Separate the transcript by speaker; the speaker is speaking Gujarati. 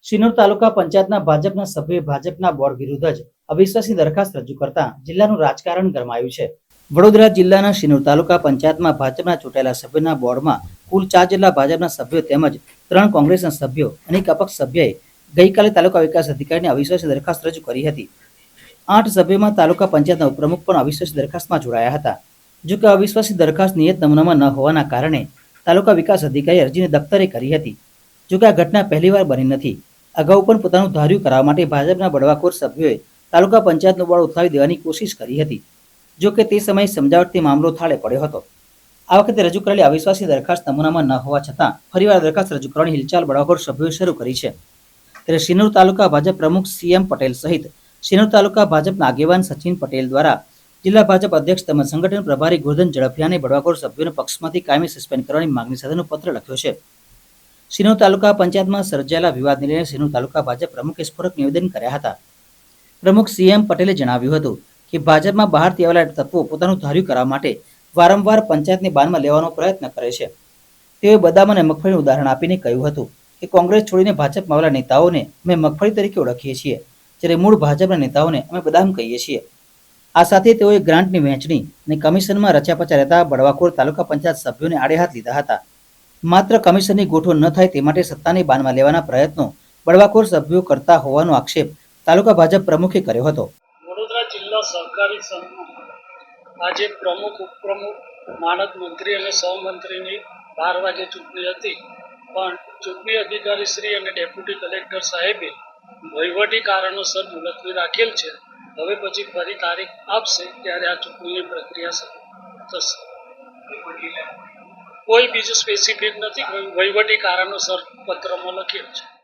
Speaker 1: શિનોર તાલુકા પંચાયતના ભાજપના સભ્યોએ ભાજપના બોર્ડ વિરુદ્ધ જ અવિશ્વાસની દરખાસ્ત રજૂ કરતા જિલ્લાનું રાજકારણ ગરમાયું છે. વડોદરા જિલ્લાના શિનોર તાલુકા પંચાયતમાં ભાજપના ચૂંટાયેલા સભ્યોના બોર્ડમાં કુલ 4 જેટલા ભાજપના સભ્યો તેમજ 3 કોંગ્રેસના સભ્યો અને એક અપક્ષ સભ્યએ ગઈકાલે તાલુકા વિકાસ અધિકારીને અવિશ્વાસની દરખાસ્ત રજૂ કરી હતી. 8 સભ્યોમાં તાલુકા પંચાયતના ઉપપ્રમુખ પણ અવિશ્વાસની દરખાસ્તમાં જોડાયા હતા. જોકે અવિશ્વાસની દરખાસ્ત નિયત નમૂનામાં ન હોવાના કારણે તાલુકા વિકાસ અધિકારીએ અરજીને દફતરે કરી હતી. જોકે આ ઘટના પહેલીવાર બની નથી. અગાઉ પણ પોતાનું ધાર્યું કરવા માટે ભાજપના બળવાખોર સભ્યોએ તાલુકા પંચાયતનું બોર્ડ ઉઠાવી દેવાની કોશિશ કરી હતી. જોકે તે સમયે સમજાવટથી મામલો થાળે પડ્યો હતો. આ વખતે રજૂ કરેલી અવિશ્વાસની દરખાસ્ત નમૂનામાં ન હોવા છતાં ફરીવાર દરખાસ્ત રજૂ કરવાની હિલચાલ બળવાખોર સભ્યોએ શરૂ કરી છે. ત્યારે શિનોર તાલુકા ભાજપ પ્રમુખ CM પટેલ સહિત શિનોર તાલુકા ભાજપના આગેવાન સચિન પટેલ દ્વારા જિલ્લા ભાજપ અધ્યક્ષ તેમજ સંગઠન પ્રભારી ગોરધન ઝડફિયાને બળવાખોર સભ્યોને પક્ષમાંથી કાયમી સસ્પેન્ડ કરવાની માંગણી સાથેનો પત્ર લખ્યો છે. શિનોર તાલુકા પંચાયતમાં સર્જાયેલા વિવાદને લઈને શિનોર તાલુકા ભાજપ પ્રમુખે સ્ફોટક નિવેદન કર્યા હતા. પ્રમુખ CM પટેલે જણાવ્યું હતું કે ભાજપમાં બહારથી આવેલા તત્વો પોતાનું ધાર્યું કરવા માટે વારંવાર પંચાયતને બાનમાં લેવાનો પ્રયત્ન કરે છે. તેઓએ બદામ અને મગફળીનું ઉદાહરણ આપીને કહ્યું હતું કે કોંગ્રેસ છોડીને ભાજપમાં આવેલા નેતાઓને અમે મગફળી તરીકે ઓળખીએ છીએ, જ્યારે મૂળ ભાજપના નેતાઓને અમે બદામ કહીએ છીએ. આ સાથે તેઓએ ગ્રાન્ટની વહેંચણી અને કમિશનમાં રચાપચા રહેતા બળવાખોર તાલુકા પંચાયત સભ્યોને આડે હાથ લીધા હતા. માત્ર કમિશનની ગોઠવણ ન થાય તે માટે સત્તાને બાનમાં લેવાના પ્રયત્નો બળવાખોર સભ્યો કરતા હોવાનો આક્ષેપ તાલુકા ભાજપ પ્રમુખે કર્યો હતો.
Speaker 2: વડોદરા જિલ્લા સહકારી સંઘમાં આજે પ્રમુખ, ઉપપ્રમુખ, માનદ મંત્રી અને સહમંત્રીની 12 વાગે ચૂંટણી હતી, પણ ચૂંટણી અધિકારી શ્રી અને ડેપ્યુટી કલેક્ટર સાહેબે વહીવટી કારણોસર મુલતવી રાખેલ છે. હવે પછી ફરી તારીખ આપશે ત્યારે આ ચૂંટણીની પ્રક્રિયા થશે. કોઈ બીજું સ્પેસિફિક નથી, વહીવટી કારણોસર પત્રમાં લખેલ છે.